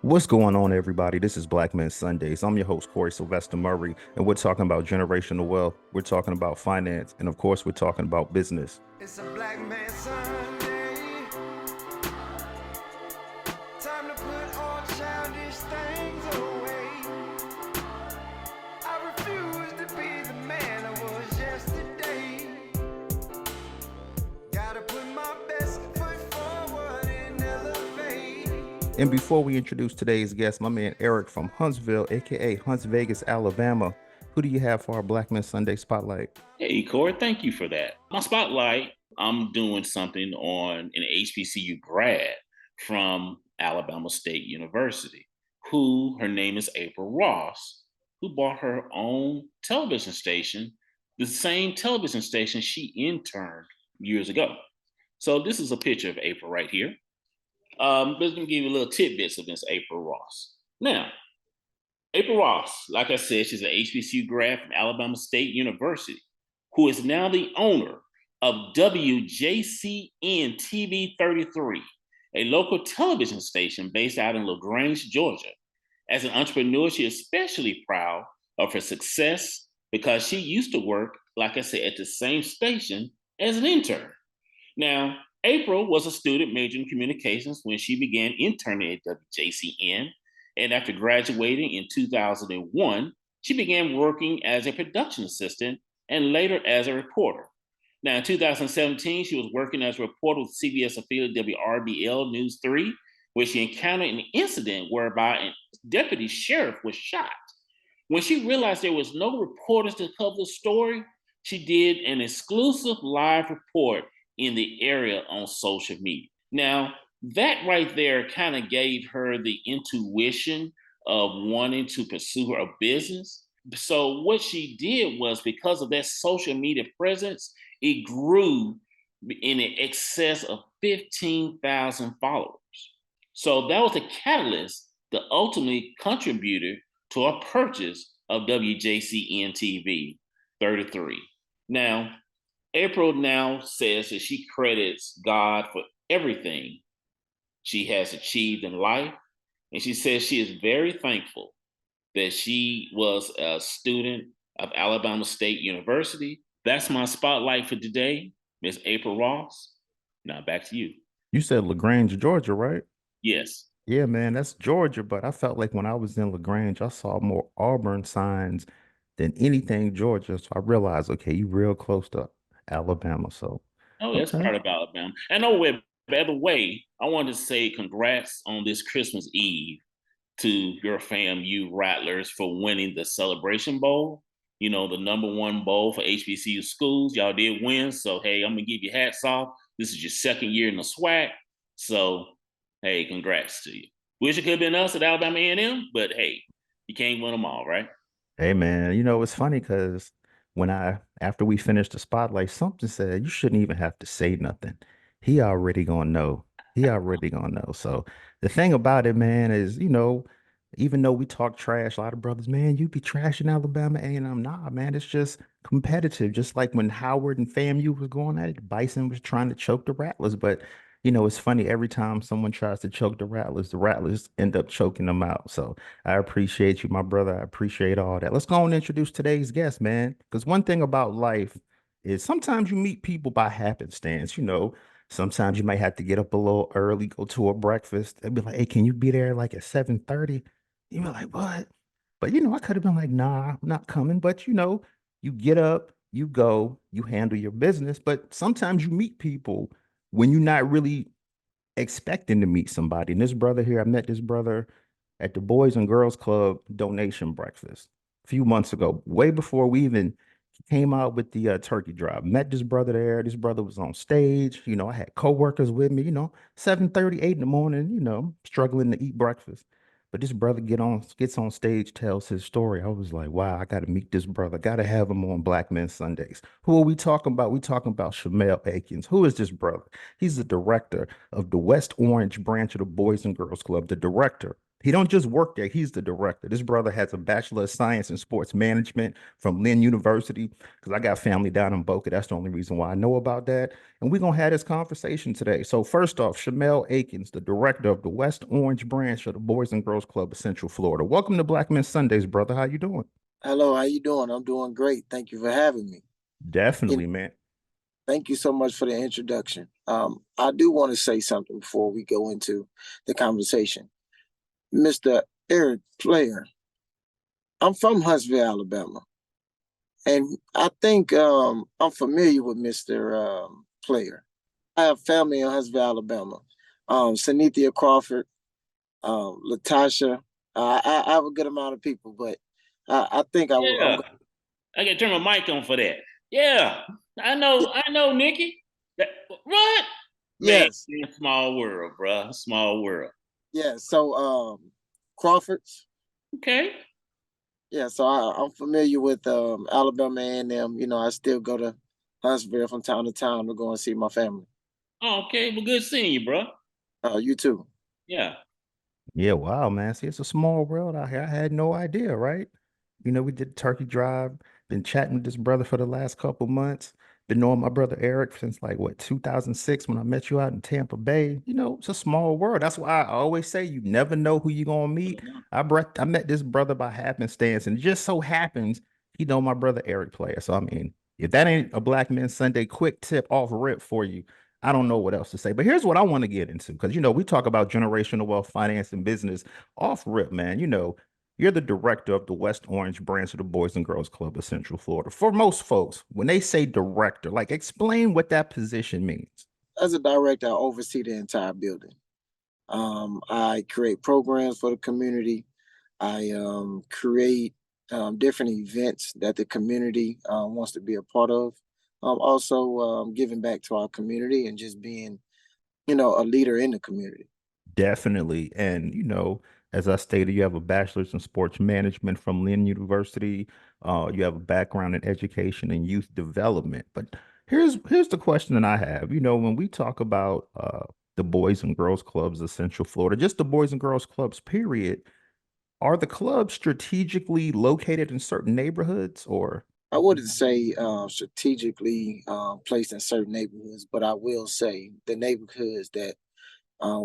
What's going on, everybody? This is Black Men Sundays. I'm your host, Corey Sylvester Murray, and we're talking about generational wealth. We're talking about finance, and of course, we're talking about business. It's a Black Man Sunday. Time to put all childish things away. I refuse to be the man I was yesterday. Gotta put my best foot forward and elevate. And before we introduce today's guest, my man Eric from Huntsville, aka Hunts Vegas, Alabama. Who do you have for our Black Men Sunday spotlight? Hey, Corey, thank you for that. My spotlight, I'm doing something on an HBCU grad from Alabama State University, who her name is April Ross, who bought her own television station, the same television station she interned years ago. So this is a picture of April right here. Let me give you a little tidbits of Miss April Ross. Now, April Ross, like I said, she's an HBCU grad from Alabama State University, who is now the owner of WJCN TV 33, a local television station based out in LaGrange, Georgia. As an entrepreneur, she is especially proud of her success because she used to work, like I said, at the same station as an intern. Now, April was a student majoring in communications when she began interning at WJCN. And after graduating in 2001, she began working as a production assistant and later as a reporter. Now, in 2017, she was working as a reporter with CBS affiliate WRBL News 3, where she encountered an incident whereby a deputy sheriff was shot. When she realized there was no reporters to cover the story, she did an exclusive live report in the area on social media. Now, that right there kind of gave her the intuition of wanting to pursue her business. So what she did was, because of that social media presence, it grew in excess of 15,000 followers. So that was the catalyst that ultimately contributed to a purchase of WJCN TV 33. Now, April now says that she credits God for everything she has achieved in life. And she says she is very thankful that she was a student of Alabama State University. That's my spotlight for today, Miss April Ross. Now back to you. You said LaGrange, Georgia, right? Yes. Yeah, man, that's Georgia, but I felt like when I was in LaGrange, I saw more Auburn signs than anything Georgia. So I realized, okay, you real close to Alabama. So, Oh, that's okay. part of Alabama. And oh, by the way, I wanted to say congrats on this Christmas Eve to your FAMU Rattlers for winning the Celebration Bowl. You know, the #1 bowl for HBCU schools. Y'all did win. So, hey, I'm going to give you hats off. This is your second year in the SWAC. So, hey, congrats to you. Wish it could have been us at Alabama A&M, but hey, you can't win them all, right? Hey, man, it's funny because after we finished the spotlight, something said you shouldn't even have to say nothing. He already gonna know. He already gonna know. So the thing about it, man, is, even though we talk trash, a lot of brothers, man, you be trashing Alabama A&M. Nah, man, it's just competitive. Just like when Howard and FAMU was going at it, Bison was trying to choke the Rattlers. But it's funny, every time someone tries to choke the Rattlers end up choking them out. So I appreciate you, my brother. I appreciate all that. Let's go and introduce today's guest, man. Because one thing about life is sometimes you meet people by happenstance. Sometimes you might have to get up a little early, go to a breakfast. They'd be like, "Hey, can you be there like at 7:30?" You be like, "What?" But I could have been like, "Nah, I'm not coming." But you get up, you go, you handle your business. But sometimes you meet people when you're not really expecting to meet somebody. And this brother here, I met this brother at the Boys and Girls Club donation breakfast a few months ago, way before we even came out with the turkey drive. Met this brother there. This brother was on stage. I had coworkers with me, 7:30, 8 in the morning, struggling to eat breakfast. But this brother gets on stage, tells his story. I was like, wow, I got to meet this brother. Got to have him on Black Men Sundays. Who are we talking about? We talking about Shamel Akins. Who is this brother? He's the director of the West Orange branch of the Boys and Girls Club, the director He don't just work there, he's the director. This brother has a Bachelor of Science in Sports Management from Lynn University, because I got family down in Boca. That's the only reason why I know about that. And we're going to have this conversation today. So first off, Shamel Akins, the director of the West Orange branch of the Boys and Girls Club of Central Florida. Welcome to Black Men Sundays, brother. How you doing? Hello, how you doing? I'm doing great. Thank you for having me. You Definitely, man. Thank you so much for the introduction. I do want to say something before we go into the conversation. Mr. Eric Player, I'm from Huntsville, Alabama, and I think I'm familiar with Mr. Player. I have family in Huntsville, Alabama. Sanithia Crawford, Latasha. I have a good amount of people, but I think I'm Yeah, I got to turn my mic on for that. Yeah, I know, Nikki. What? Man, yes, small world, bruh. Small world. yeah. So Crawfords. Okay. Yeah, so I'm familiar with Alabama A&M. You know, I still go to Huntsville from time to time to go and see my family. Oh, okay. Well, good seeing you, bro. You too. Yeah. Yeah, wow, man. See, it's a small world out here. I had no idea, right? We did Turkey Drive, been chatting with this brother for the last couple months. Been knowing my brother Eric since like what, 2006 when I met you out in Tampa Bay. It's a small world. That's why I always say you never know who you're gonna meet. I met this brother by happenstance, and it just so happens he know my brother Eric Player. So I mean, if that ain't a Black Men Sunday quick tip off rip for you, I don't know what else to say. But here's what I want to get into because we talk about generational wealth, finance, and business off rip, man. You're the director of the West Orange branch of the Boys and Girls Club of Central Florida. For most folks, when they say director, like explain what that position means. As a director, I oversee the entire building. I create programs for the community. I create different events that the community wants to be a part of. Also, giving back to our community and just being, a leader in the community. Definitely. And, as I stated, you have a bachelor's in sports management from Lynn University. You have a background in education and youth development. But here's the question that I have. When we talk about the Boys and Girls Clubs of Central Florida, just the Boys and Girls Clubs, period, are the clubs strategically located in certain neighborhoods or? I wouldn't say strategically placed in certain neighborhoods, but I will say the neighborhoods that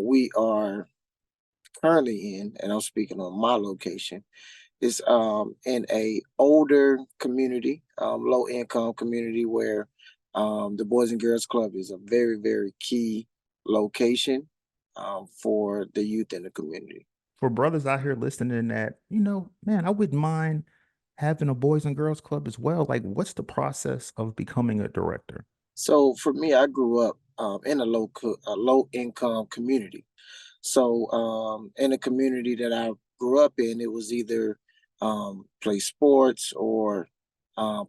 we are currently in, and I'm speaking on my location, is in a older community, low income community where the Boys and Girls Club is a very, very key location for the youth in the community. For brothers out here listening that, man, I wouldn't mind having a Boys and Girls Club as well. Like, what's the process of becoming a director? So for me, I grew up in a low income community. So in the community that I grew up in, it was either play sports or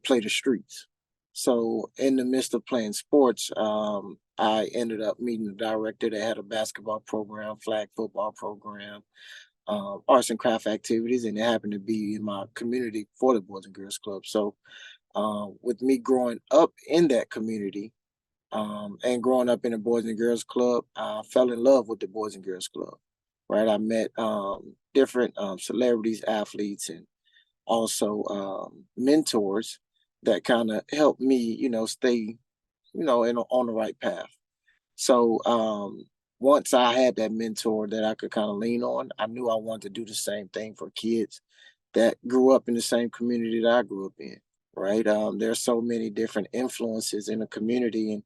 play the streets. So in the midst of playing sports, I ended up meeting the director that had a basketball program, flag football program, arts and craft activities, and it happened to be in my community for the Boys and Girls Club. So with me growing up in that community, and growing up in the Boys and Girls Club, I fell in love with the Boys and Girls Club. Right, I met different celebrities, athletes, and also mentors that kind of helped me, stay, on the right path. So once I had that mentor that I could kind of lean on, I knew I wanted to do the same thing for kids that grew up in the same community that I grew up in. Right, there's so many different influences in the community, and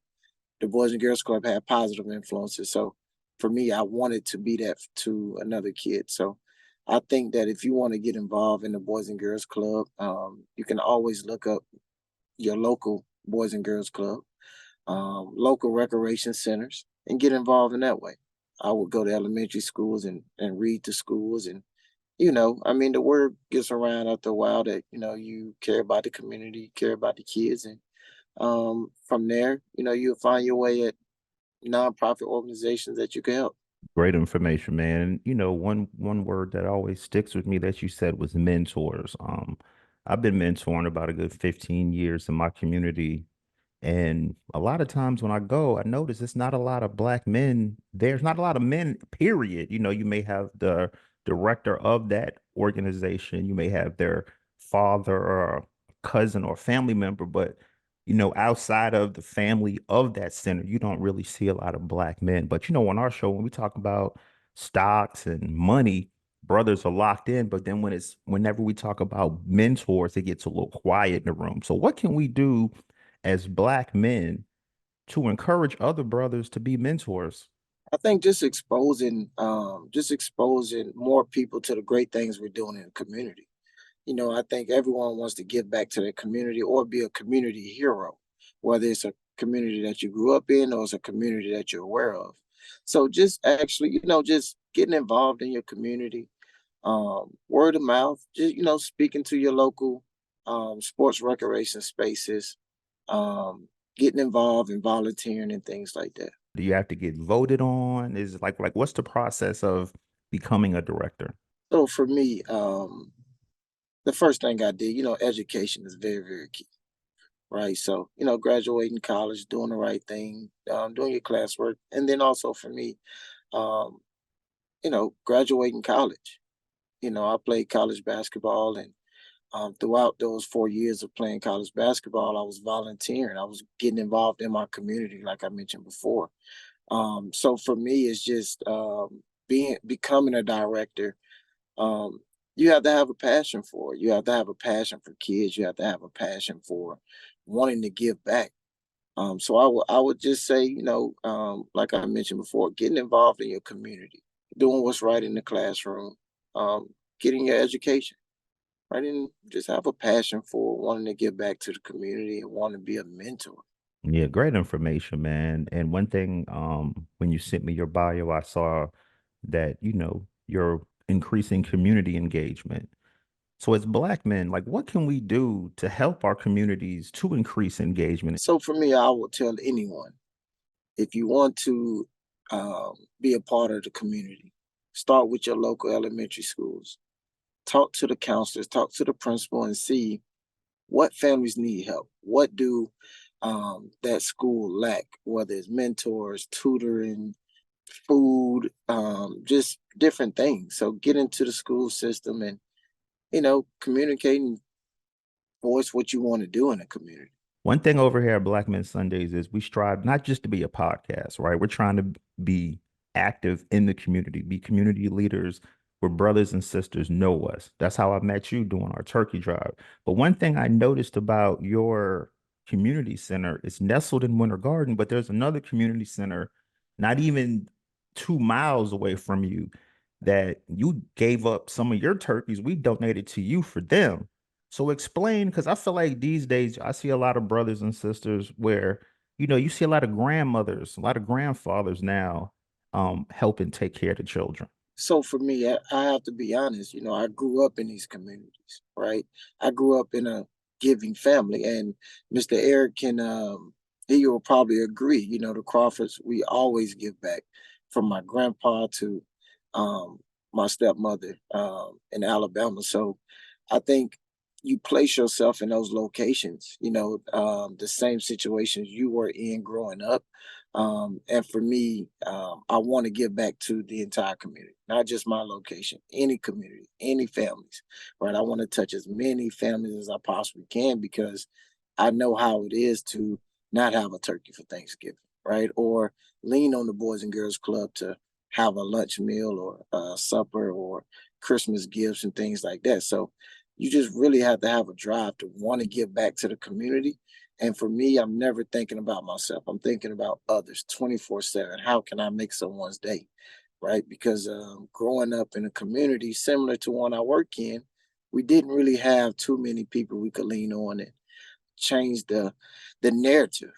the Boys and Girls Club had positive influences. So for me, I wanted to be that to another kid. So I think that if you want to get involved in the Boys and Girls Club, you can always look up your local Boys and Girls Club, local recreation centers, and get involved in that way. I would go to elementary schools and read to schools. And, I mean, the word gets around after a while that, you care about the community, care about the kids. And from there, you'll find your way at nonprofit organizations that you can help. Great information, man. And one word that always sticks with me that you said was mentors. I've been mentoring about a good 15 years in my community. And a lot of times when I go, I notice it's not a lot of black men. There's not a lot of men, period. You may have the director of that organization. You may have their father or cousin or family member, but outside of the family of that center, you don't really see a lot of black men. But on our show, when we talk about stocks and money, brothers are locked in. But then whenever we talk about mentors, it gets a little quiet in the room. So what can we do as black men to encourage other brothers to be mentors? I think just exposing more people to the great things we're doing in the community. I think everyone wants to give back to their community or be a community hero, whether it's a community that you grew up in or it's a community that you're aware of. So just actually, just getting involved in your community, word of mouth, just, speaking to your local sports recreation spaces, getting involved and volunteering and things like that. Do you have to get voted on? Is it like what's the process of becoming a director? So for me, the first thing I did, education is very, very key, right? So, graduating college, doing the right thing, doing your classwork. And then also for me, um, graduating college. I played college basketball and throughout those 4 years of playing college basketball, I was volunteering. I was getting involved in my community, like I mentioned before. So for me, it's just becoming a director. Um, you have to have a passion for it. You have to have a passion for kids. You have to have a passion for wanting to give back. So I would just say, like I mentioned before, getting involved in your community, doing what's right in the classroom, um, getting your education, right, and just have a passion for wanting to give back to the community and wanting to be a mentor. Yeah, great information, man. And one thing, when you sent me your bio, I saw that, you're increasing community engagement. So as black men, like what can we do to help our communities to increase engagement? So for me, I would tell anyone if you want to be a part of the community, start with your local elementary schools. Talk to the counselors, talk to the principal, and see what families need help. What do that school lack? Whether it's mentors, tutoring, food, just different things. So get into the school system and communicate and voice what you want to do in the community. One thing over here at Black Men Sundays is we strive not just to be a podcast, right? We're trying to be active in the community, be community leaders where brothers and sisters know us. That's how I met you doing our turkey drive. But one thing I noticed about your community center is nestled in Winter Garden, but there's another community center not even 2 miles away from you that you gave up some of your turkeys. We donated to you for them. So explain, because I feel like these days I see a lot of brothers and sisters where, you see a lot of grandmothers, a lot of grandfathers now helping take care of the children. So for me, I have to be honest, I grew up in these communities, right? I grew up in a giving family, and Mr. Eric can, he will probably agree, the Crawfords, we always give back, from my grandpa to um, my stepmother in Alabama. So I think you place yourself in those locations, the same situations you were in growing up. And for me, I want to give back to the entire community, not just my location, any community, any families, right? I want to touch as many families as I possibly can because I know how it is to not have a turkey for Thanksgiving, right? Or lean on the Boys and Girls Club to have a lunch meal or supper or Christmas gifts and things like that. So you just really have to have a drive to want to give back to the community. And for me, I'm never thinking about myself. I'm thinking about others 24/7. How can I make someone's day? Right. Because growing up in a community similar to one I work in, we didn't really have too many people we could lean on and change the narrative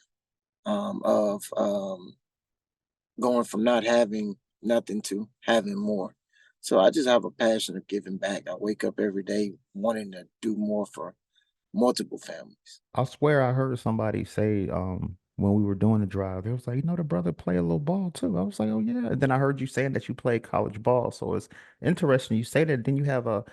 of going from not having nothing to having more. So I just have a passion of giving back. I wake up every day wanting to do more for multiple families. I swear I heard somebody say when we were doing the drive, it was like, the brother play a little ball too. I was like, oh yeah. And then I heard you saying that you play college ball. So it's interesting you say that. Then you have a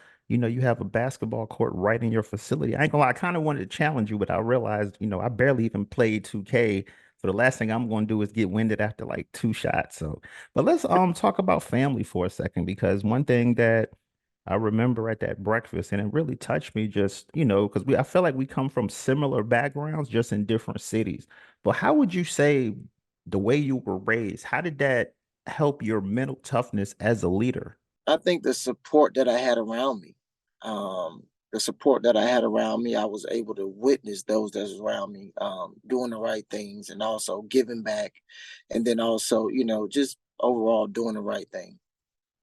basketball court right in your facility. I ain't gonna lie, I kind of wanted to challenge you, but I realized, I barely even played 2K. So the last thing I'm going to do is get winded after like 2 shots. So, but let's talk about family for a second, because one thing that I remember at that breakfast, and it really touched me, just, because I feel like we come from similar backgrounds, just in different cities. But how would you say the way you were raised, how did that help your mental toughness as a leader? I think the support that I had around me, the support that I had around me, I was able to witness those that was around me, doing the right things and also giving back. And then also, just overall doing the right thing.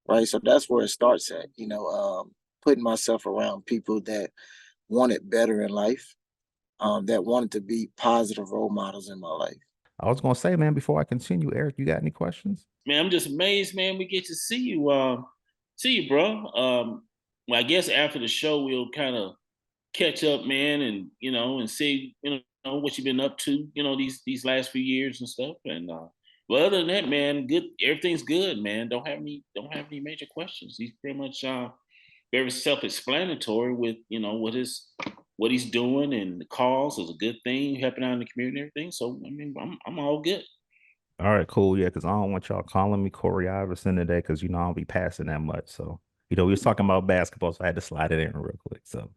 Right. So that's where it starts at, putting myself around people that wanted better in life, that wanted to be positive role models in my life. I was going to say, man, before I continue, Eric, you got any questions? Man, I'm just amazed, man. We get to see you, bro. Well, I guess after the show, we'll kind of catch up, man, and and see, what you've been up to, these last few years and stuff. And but other than that, man, good. Everything's good, man. Don't have any major questions. He's pretty much very self-explanatory with what he's doing, and the cause is a good thing, helping out in the community and everything. So I mean, I'm all good. All right, cool. Yeah, because I don't want y'all calling me Corey Iverson today, because I don't be passing that much. So, we was talking about basketball, so I had to slide it in real quick. So,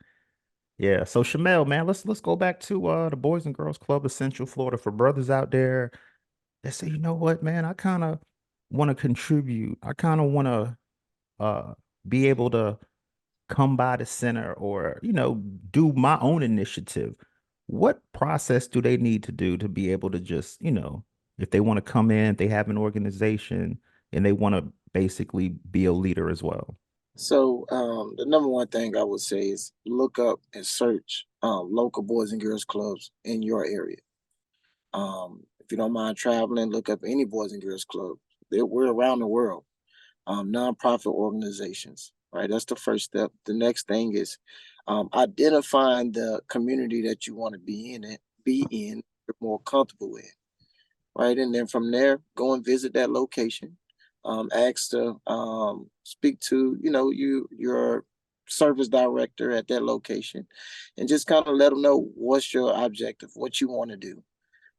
yeah. So Shamel, man, let's go back to the Boys and Girls Club of Central Florida, for brothers out there that say, you know what, man, I kind of want to contribute. I kind of want to uh be able to come by the center, or do my own initiative. What process do they need to do to be able to just, if they want to come in, they have an organization, and they want to basically be a leader as well? So the number one thing I would say is look up and search local boys and girls clubs in your area. If you don't mind traveling, look up any boys and girls club. We're around the world, nonprofit organizations, right? That's the first step. The next thing is identifying the community that you want to be in, you're more comfortable in, right? And then from there, go and visit that location. Ask to speak to, your service director at that location, and just kind of let them know what's your objective, what you want to do,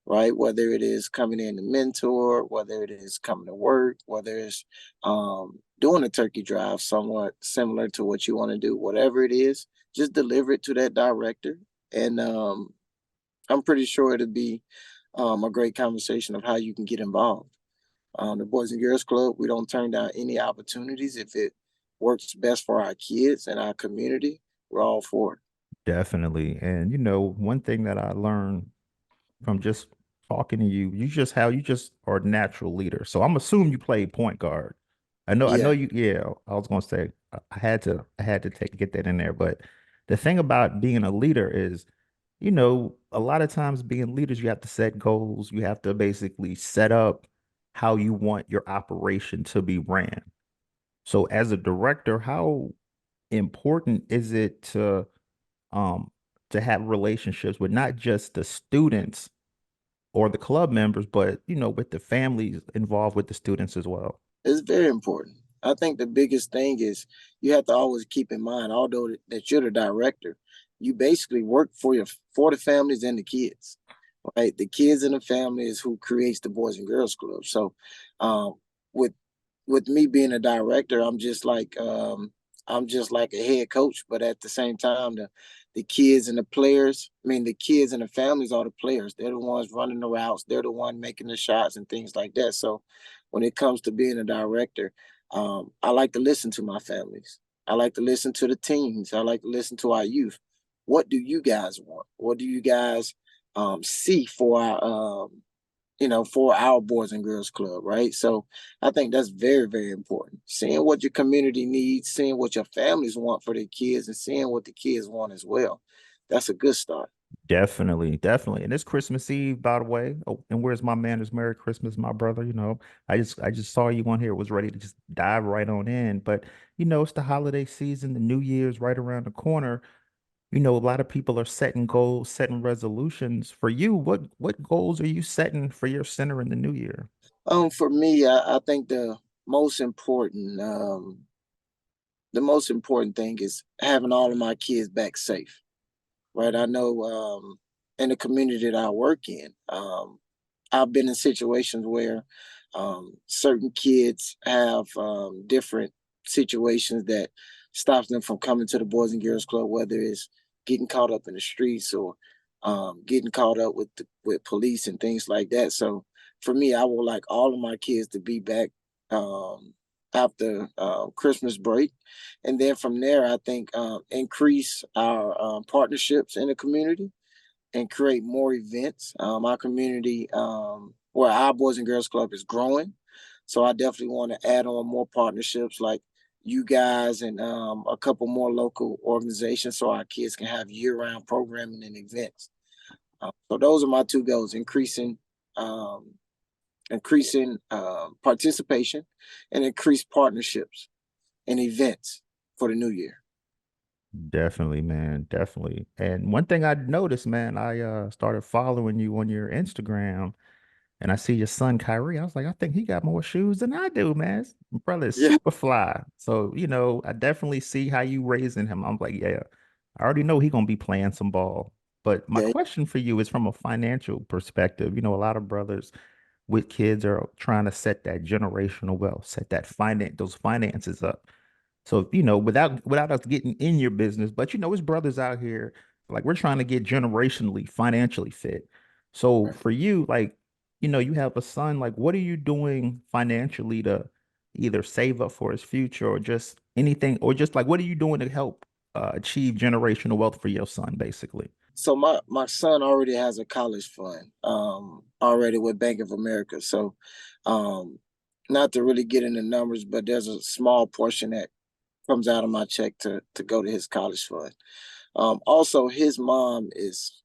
right? Whether it is coming in to mentor, whether it is coming to work, whether it's doing a turkey drive somewhat similar to what you want to do, whatever it is, just deliver it to that director. And I'm pretty sure it'll be a great conversation of how you can get involved. The Boys and Girls Club, we don't turn down any opportunities if it works best for our kids and our community. We're all for it. Definitely. And one thing that I learned from just talking to you, you just are a natural leader. So I'm assuming you play point guard. I know Yeah. you, yeah, I was gonna say I had to get that in there. But the thing about being a leader is, a lot of times being leaders, you have to set goals. You have to basically set up how you want your operation to be ran. So as a director, how important is it um to have relationships with not just the students or the club members, but with the families involved with the students as well? It's very important. I think the biggest thing is you have to always keep in mind, although that you're the director, you basically work for the families and the kids, right? The kids and the family is who creates the Boys and Girls Club. So, um, with with me being a director, I'm just like a head coach, but at the same time, the kids and the players, I mean, the kids and the families are the players. They're the ones running the routes. They're the one making the shots and things like that. So when it comes to being a director, I like to listen to my families. I like to listen to the teens. I like to listen to our youth. What do you guys want? What do you guys see for our Boys and Girls Club, right? So I think that's very, very important. Seeing what your community needs, seeing what your families want for their kids, and seeing what the kids want as well. That's a good start. Definitely, definitely. And it's Christmas Eve, by the way. Oh, and where's my manners? Merry Christmas, my brother. I just saw you on here, was ready to just dive right on in. But it's the holiday season, the New Year's right around the corner. A lot of people are setting goals, setting resolutions. For you, what goals are you setting for your center in the new year? For me, I think the most important thing is having all of my kids back safe, right? I know in the community that I work in, I've been in situations where certain kids have different situations that stops them from coming to the Boys and Girls Club, whether it's getting caught up in the streets or getting caught up with with police and things like that. So for me, I would like all of my kids to be back after Christmas break, and then from there, I think increase our partnerships in the community and create more events. Our community, where our Boys and Girls Club is growing. So I definitely want to add on more partnerships like you guys and a couple more local organizations so our kids can have year-round programming and events. So those are my two goals: um, increasing participation, and increase partnerships and events for the new year. Definitely, man. Definitely. And one thing I noticed, man, I started following you on your Instagram and I see your son Kyrie. I was like, I think he got more shoes than I do, man. This brother is Yeah, super fly. So, I definitely see how you raising him. I'm like, yeah, I already know he gonna be playing some ball. But my yeah, question for you is from a financial perspective. A lot of brothers with kids are trying to set that generational wealth, set those finances up. So, without us getting in your business, but it's brothers out here, like we're trying to get generationally financially fit. So right. for you, like, you have a son, like what are you doing financially to either save up for his future or just anything, or just like what are you doing to help achieve generational wealth for your son, basically? So my son already has a college fund already with Bank of America. So um not to really get into numbers, but there's a small portion that comes out of my check to go to his college fund. Also his mom is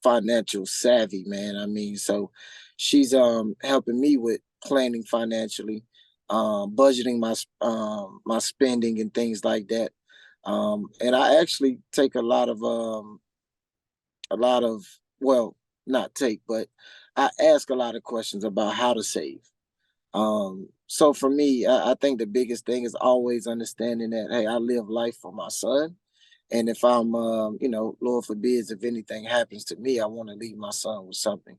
financial savvy, man. I mean, so she's helping me with planning financially, budgeting my spending and things like that. And I actually take a lot of well, not take, but I ask a lot of questions about how to save. So for me, I think the biggest thing is always understanding that hey, I live life for my son. And if I'm Lord forbids if anything happens to me, I want to leave my son with something.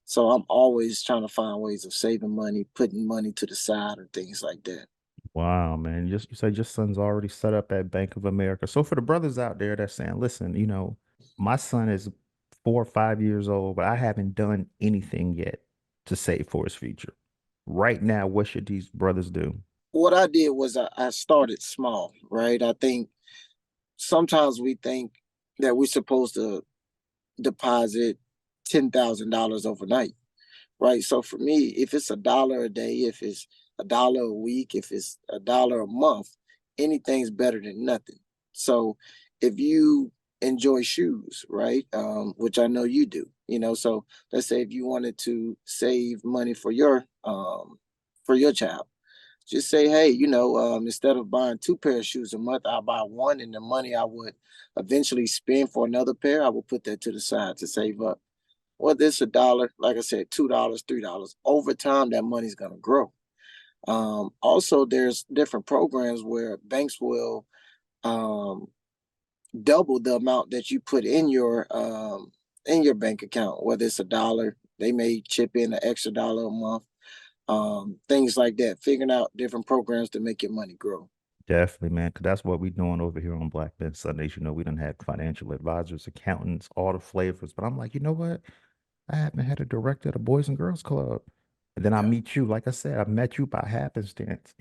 So I'm always trying to find ways of saving money, putting money to the side or things like that. Wow, man. You said your son's already set up at Bank of America. So for the brothers out there that's saying, listen, my son is 4 or 5 years old, but I haven't done anything yet to save for his future. Right now, what should these brothers do? What I did was I started small, right? I think sometimes we think that we're supposed to deposit $10,000 overnight, right? So for me, if it's $1 a day, if it's $1 a week, if it's $1 a month, anything's better than nothing. So if you enjoy shoes, right? Which I know you do, so let's say if you wanted to save money for your child, just say, hey, instead of buying two pair of shoes a month, I'll buy one, and the money I would eventually spend for another pair, I will put that to the side to save up. Whether it's $1, like I said, $2, $3, over time that money's gonna grow. Also, there's different programs where banks will um, double the amount that you put in your bank account. Whether it's $1, they may chip in an extra dollar a month. Things like that. Figuring out different programs to make your money grow. Definitely, man, because that's what we doing over here on Black Men Sundays. We done had financial advisors, accountants, all the flavors. But I'm like, you know what? I haven't had a director at a Boys and Girls Club. And then I Yeah. meet you. Like I said, I met you by happenstance,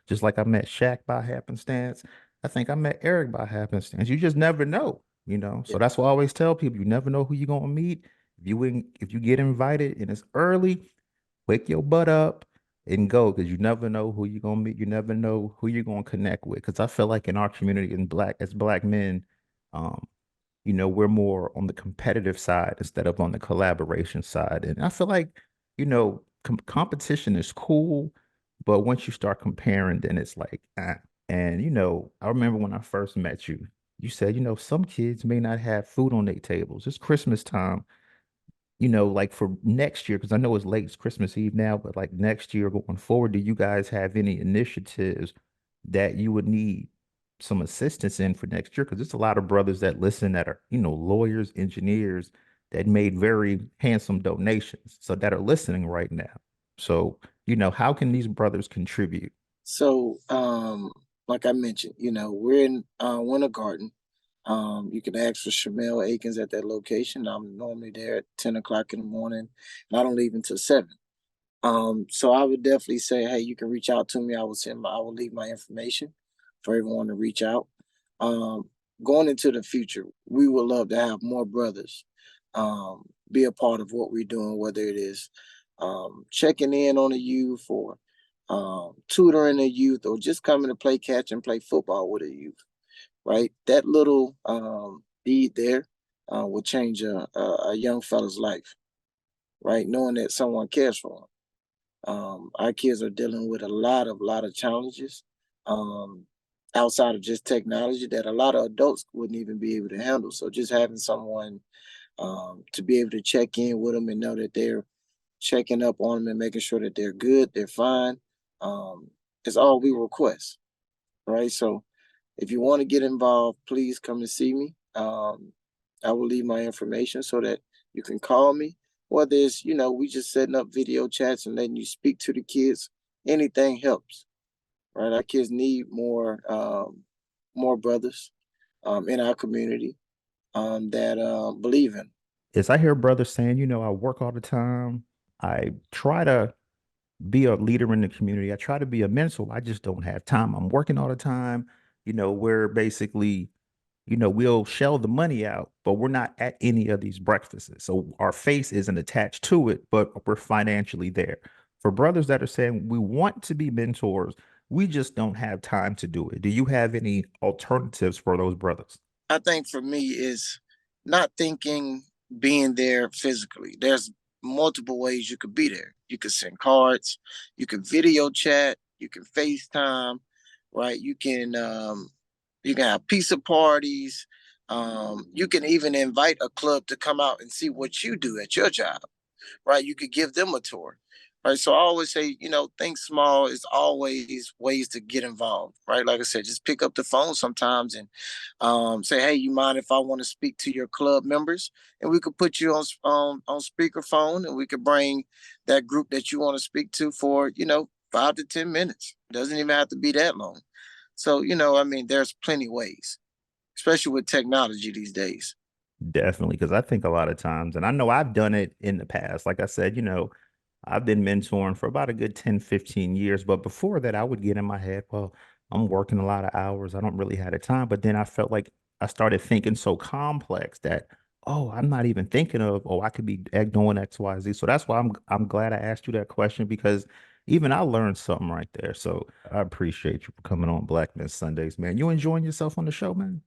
just like I met Shaq by happenstance. I think I met Eric by happenstance. You just never know. Yeah. So that's why I always tell people you never know who you're gonna meet. If you get invited and it's early, wake your butt up and go because you never know who you're gonna meet. You never know who you're gonna connect with. Because I feel like in our community, as black men, um, we're more on the competitive side instead of on the collaboration side. And I feel like, competition is cool, but once you start comparing, then it's like, ah. And, I remember when I first met you, you said, some kids may not have food on their tables. It's Christmas time, like for next year, because I know it's late, it's Christmas Eve now, but like next year going forward, do you guys have any initiatives that you would need some assistance in for next year? Because there's a lot of brothers that listen that are, lawyers, engineers that made very handsome donations, so that are listening right now. So, how can these brothers contribute? So, like I mentioned, we're in Winter Garden. You can ask for Shamel Akins at that location. I'm normally there at 10 o'clock in the morning, and I don't leave until 7. So I would definitely say, hey, you can reach out to me. I will leave my information for everyone to reach out. Um, Going into the future, we would love to have more brothers be a part of what we're doing, whether it is checking in on the youth or tutoring the youth or just coming to play catch and play football with the youth, right? That little deed there will change a young fella's life, right? Knowing that someone cares for him. Our kids are dealing with a lot of challenges outside of just technology that a lot of adults wouldn't even be able to handle. So just having someone to be able to check in with them and know that they're checking up on them and making sure that they're good, they're fine, is all we request, right? So if you want to get involved, please come and see me. I will leave my information so that you can call me. Whether it's, we just setting up video chats and letting you speak to the kids, anything helps, right? Our kids need more brothers in our community that believe in 'em. As I hear brothers saying, I work all the time. I try to be a leader in the community. I try to be a mentor. I just don't have time. I'm working all the time. We're basically, we'll shell the money out, but we're not at any of these breakfasts. So our face isn't attached to it, but we're financially there. For brothers that are saying we want to be mentors, we just don't have time to do it. Do you have any alternatives for those brothers? I think for me is not thinking being there physically. There's multiple ways you could be there. You could send cards, you can video chat, you can FaceTime, right? You can have pizza parties. You can even invite a club to come out and see what you do at your job, right? You could give them a tour, right? So I always say, think small is always ways to get involved, right? Like I said, just pick up the phone sometimes and say, hey, you mind if I want to speak to your club members? And we could put you on speakerphone, and we could bring that group that you want to speak to for 5 to 10 minutes. It doesn't even have to be that long. So there's plenty ways, especially with technology these days. Definitely, because I think a lot of times, and I know I've done it in the past, like I said, I've been mentoring for about a good 10, 15 years. But before that, I would get in my head, well, I'm working a lot of hours. I don't really have the time. But then I felt like I started thinking so complex that, oh, I'm not even thinking of, oh, I could be doing X, Y, Z. So that's why I'm glad I asked you that question, because even I learned something right there. So I appreciate you for coming on Black Men Sundays, man. You enjoying yourself on the show, man?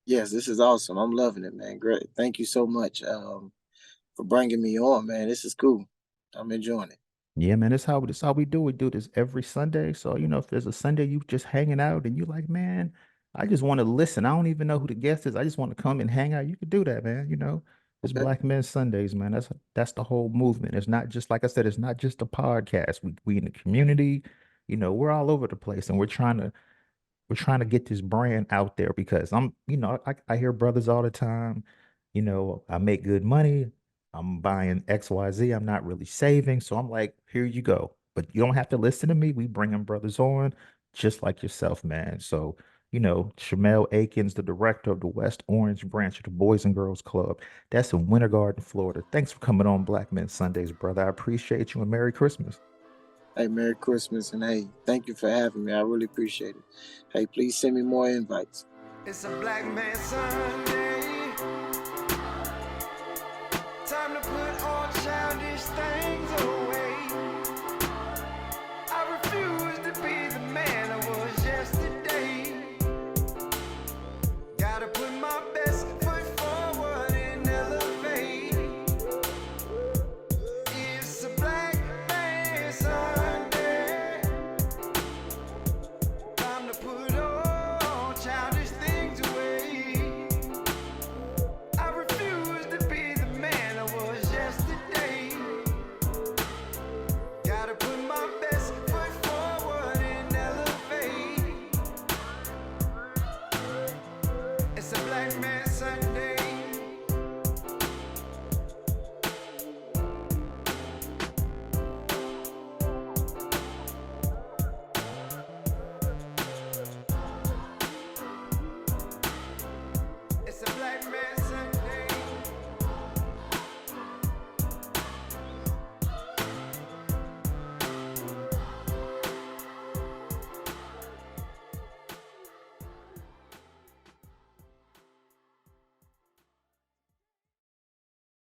Yes, this is awesome. I'm loving it, man. Great. Thank you so much for bringing me on, man. This is cool. I'm enjoying it. Yeah, man, that's how we do. We do this every Sunday. So, if there's a Sunday you just hanging out and you like, man, I just want to listen. I don't even know who the guest is. I just want to come and hang out. You could do that, man. It's Okay. Black Men Sundays, man. That's the whole movement. It's not just, like I said, it's not just a podcast. We in the community, we're all over the place, and we're trying to get this brand out there, because I hear brothers all the time, I make good money. I'm buying XYZ. I'm not really saving. So I'm like, here you go. But you don't have to listen to me. We bringing brothers on just like yourself, man. So, Shamel Akins, the director of the West Orange branch of the Boys and Girls Club. That's in Winter Garden, Florida. Thanks for coming on Black Men Sundays, brother. I appreciate you, and Merry Christmas. Hey, Merry Christmas, and hey, thank you for having me. I really appreciate it. Hey, please send me more invites. It's a Black Man Sunday. Time to put all childish things away. I refuse to be the man I was yesterday. Gotta put my best foot forward and elevate. It's a Black Man Sunday. Time to put all childish things away. I refuse to be the man I was yesterday. Gotta put my best foot forward and elevate. It's a Black Man Sunday.